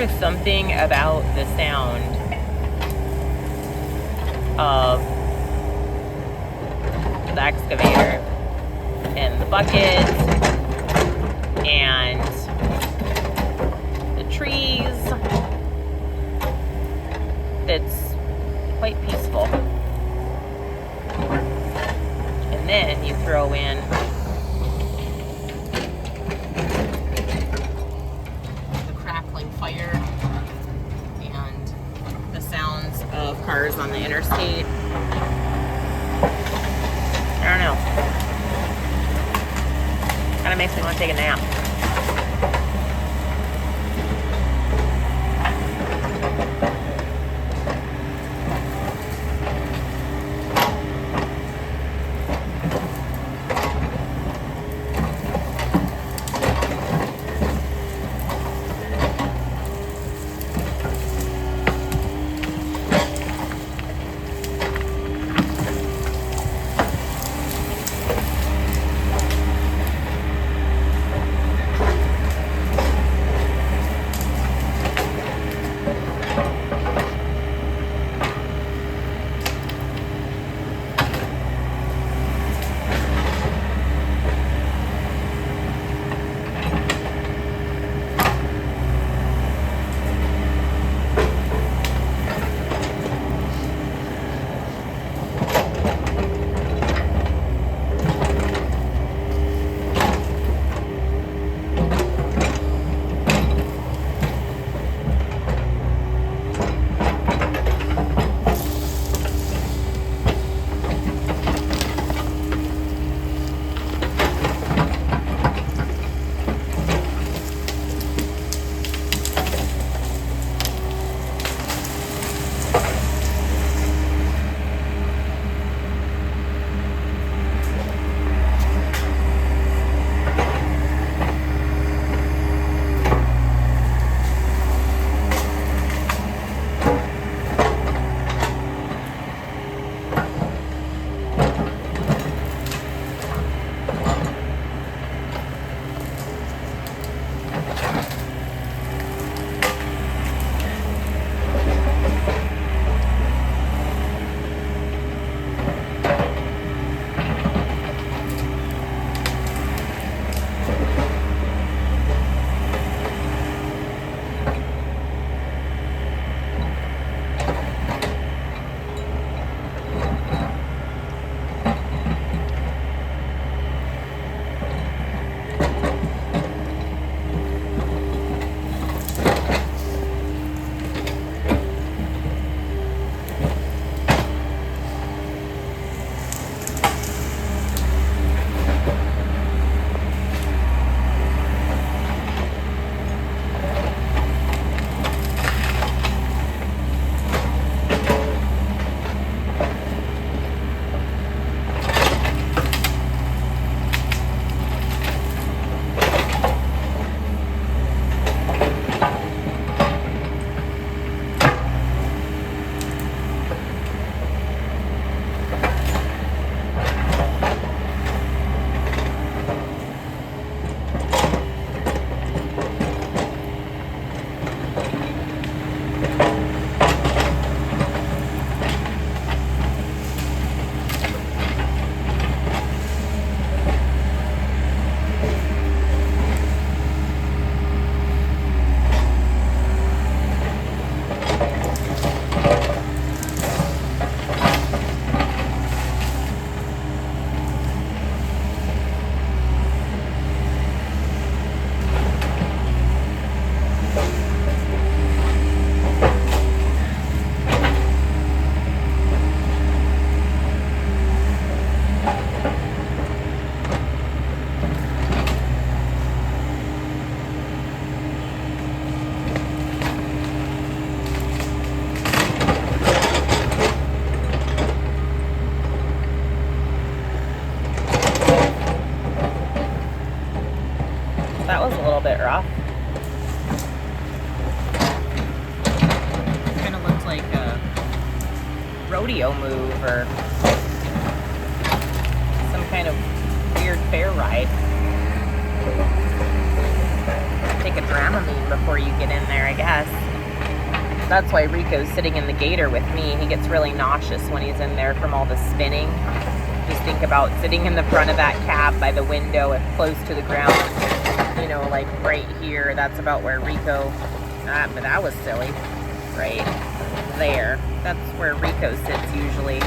is something about the sound of the excavator and the bucket and the trees that's quite peaceful. And then you throw in the crackling fire and the sounds of cars on the interstate. I don't know. Kind of makes me want to take a nap. That was a little bit rough. Kind of looked like a rodeo move or some kind of weird fair ride. take a Dramamine before you get in there, I guess. That's why Rico's sitting in the Gator with me. He gets really nauseous when he's in there from all the spinning. Just think about sitting in the front of that cab by the window and close to the ground. You know, like right here. That's about where Rico... but that was silly. Right there. That's where Rico sits usually,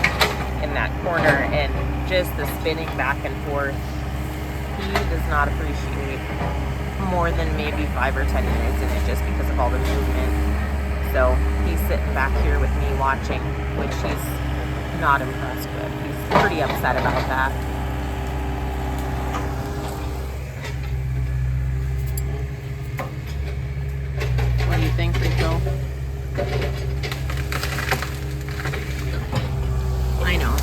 in that corner. And just the spinning back and forth. He does not appreciate more than maybe 5 or 10 minutes in it just because of all the movement. So he's sitting back here with me watching, which he's not impressed with. He's pretty upset about that. What do you think, Rico? I know.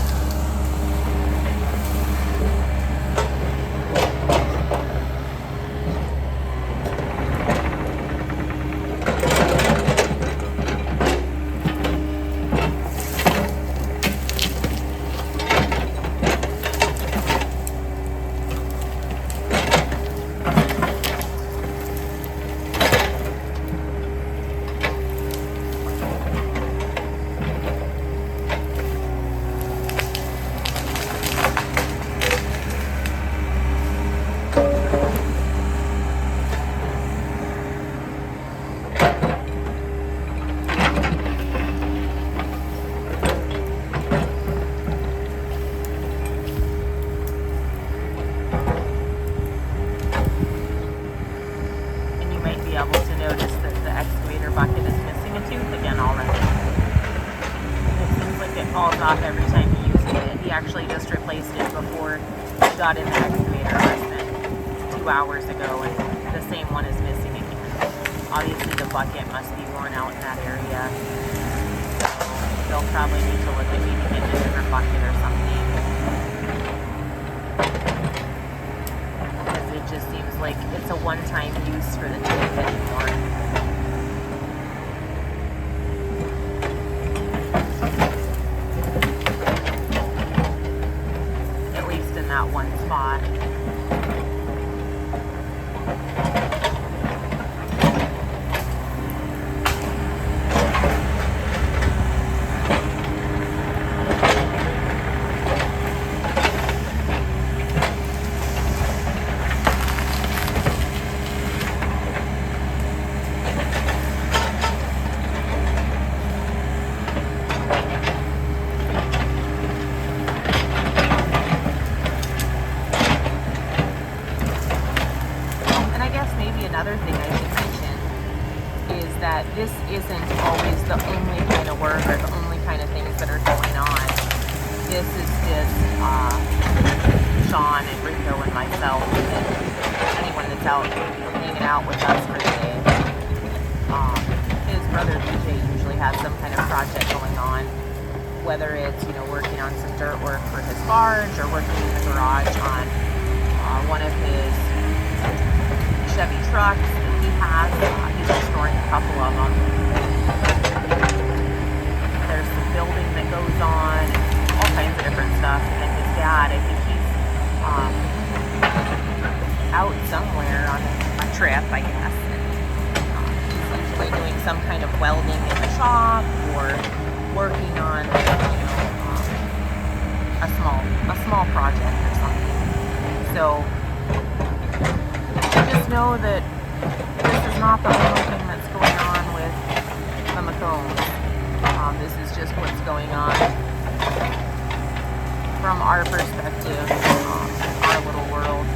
Off every time he uses it. He actually just replaced it before he got in the excavator less than 2 hours ago, and the same one is missing again. Obviously the bucket must be worn out in that area. So they'll probably need to look at maybe getting a different bucket or something. Because it just seems like it's a one-time use for the tank anymore. That one spot. Another thing I should mention is that this isn't always the only kind of work or the only kind of things that are going on. This is just Sean and Rico and myself and anyone that's out hanging out with us for the day. His brother DJ usually has some kind of project going on, whether it's, you know, working on some dirt work for his barge or working in the garage on one of his Chevy trucks that he has. He's restoring a couple of them. There's some building that goes on, all kinds of different stuff. And then his dad, I think he's out somewhere on a trip, I guess. And, he's usually doing some kind of welding in the shop or working on, you know, a small project or something. So just know that this is not the only thing that's going on with the McCombs. This is just what's going on from our perspective, our little world.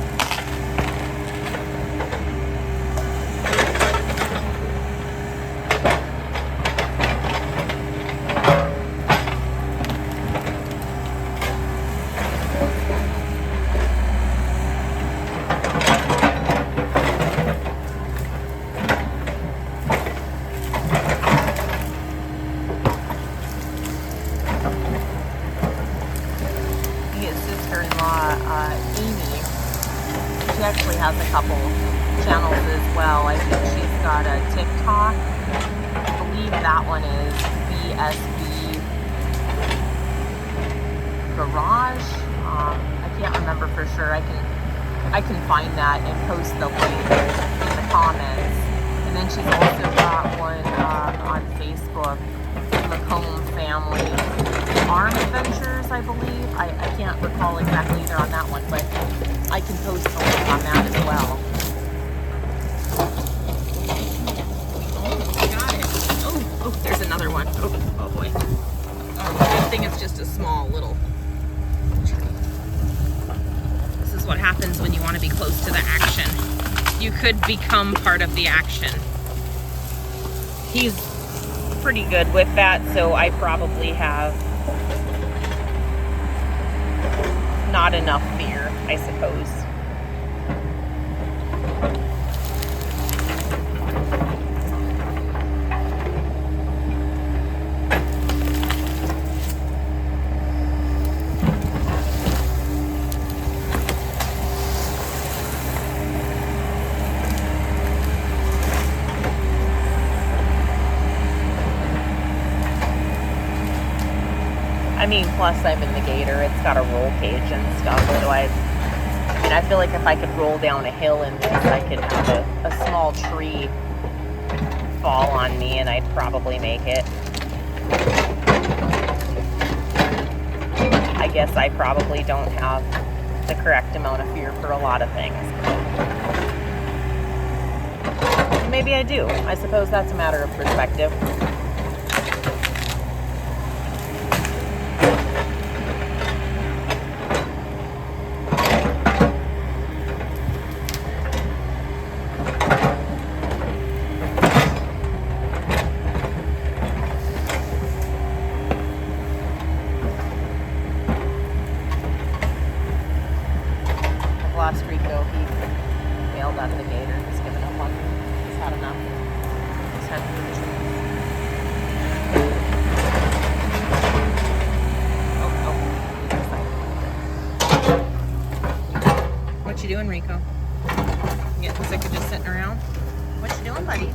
Amy, she actually has a couple channels as well. I think she's got a TikTok. I believe that one is BSB Garage. I can't remember for sure. I can find that and post the link in the comments. And then she's also got one on Facebook, Macomb Family Farm Adventures, I believe. I can't recall exactly either on that one, but I can post a link on that as well. Got it. Oh, there's another one. Oh boy. Oh, good thing it's just a small little tree. This is what happens when you want to be close to the action. You could become part of the action. He's pretty good with that, so I probably have not enough fear, I suppose. I mean, plus I'm in the Gator, it's got a roll cage and stuff, so I feel like if I could roll down a hill in this, I could have a small tree fall on me and I'd probably make it. I guess I probably don't have the correct amount of fear for a lot of things. Maybe I do. I suppose that's a matter of perspective. Lost Rico. He bailed out of the Gator. He's given up on me. He's had enough. He's had food. What you doing, Rico? You getting sick of just sitting around? What you doing, buddy?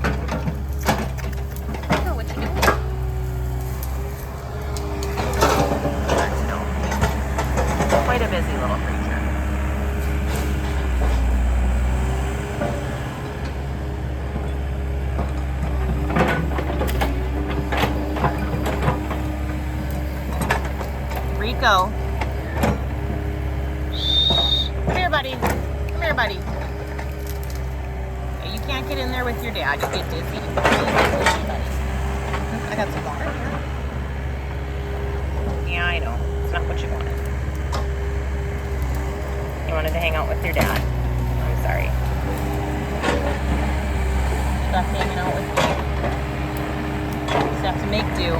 Rico, what you doing? Quite a busy little creature. Rico. Come here, buddy. Come here, buddy. Okay, you can't get in there with your dad. You get dizzy. You get dizzy, buddy. I got some water here. Yeah, I know. It's not what you wanted. You wanted to hang out with your dad. I'm sorry. Stop hanging out with me. Just have to make do.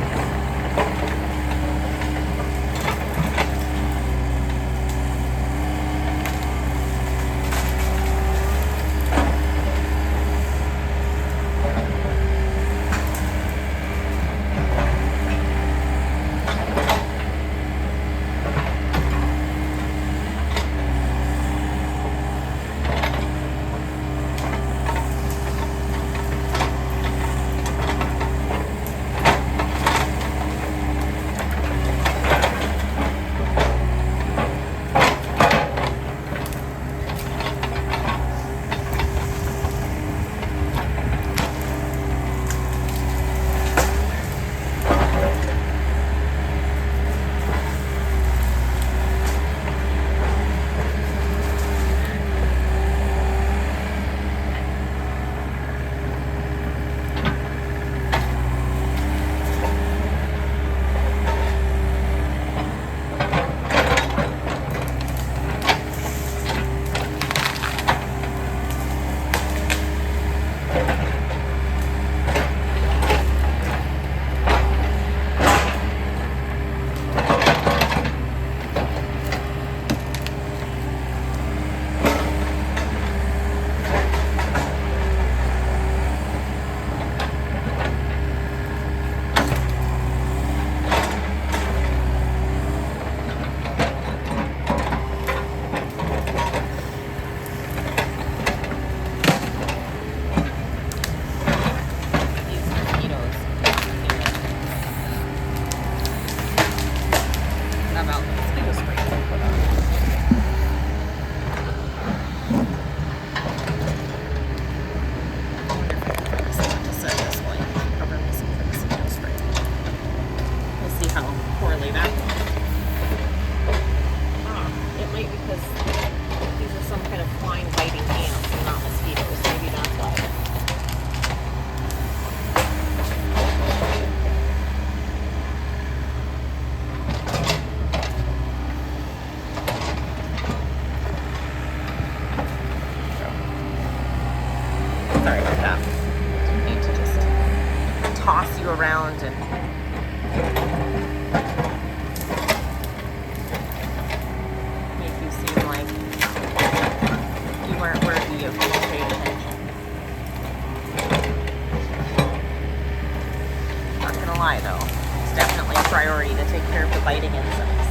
because these are some kind of flying, biting ants and not mosquitoes. Maybe that's why. Sorry about that. I need to just toss you around and make you seem like you weren't worthy of being paid attention. Not gonna lie though, it's definitely a priority to take care of the biting insects.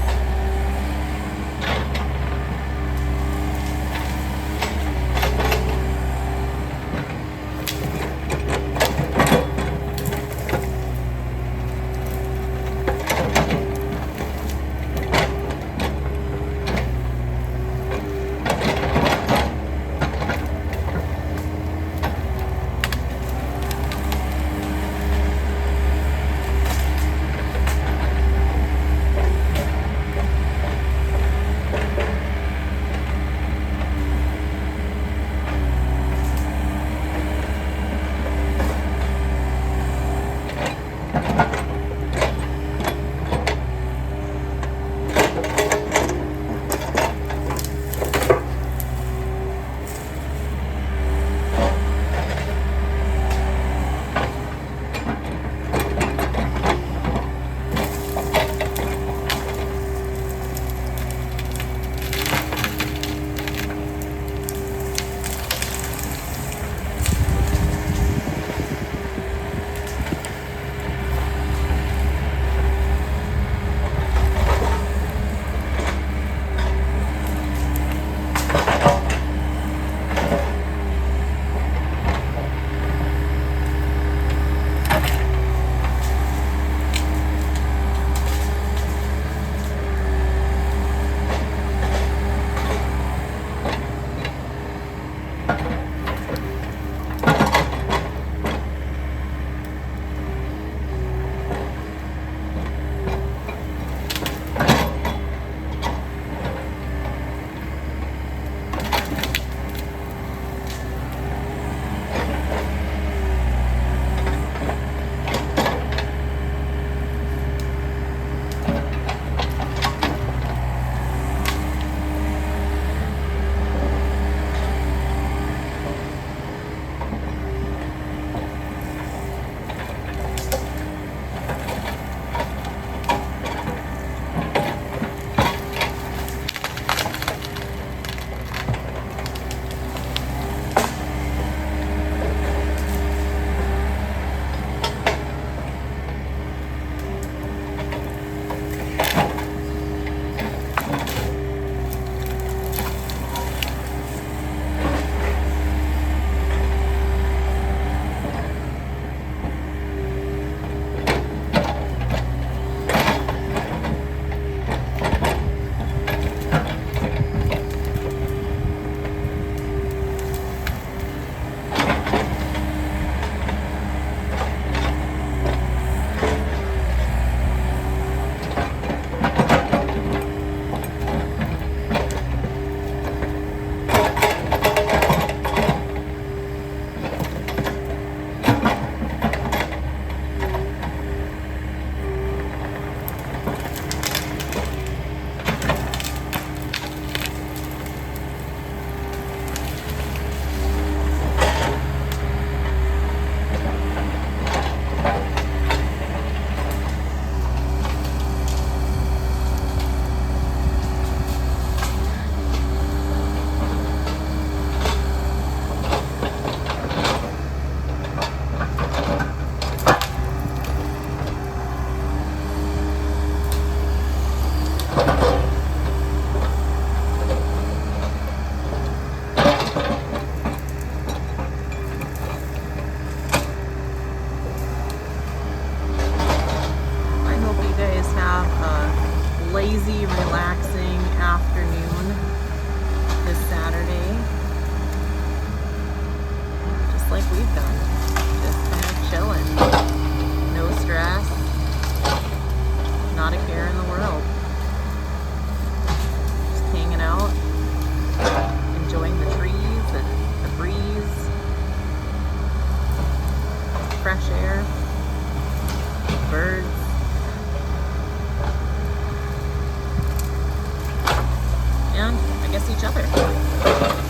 lazy, relaxing afternoon this Saturday. Just like we've done. Just kind of chilling. No stress. Not a care in the world. Just hanging out. miss each other.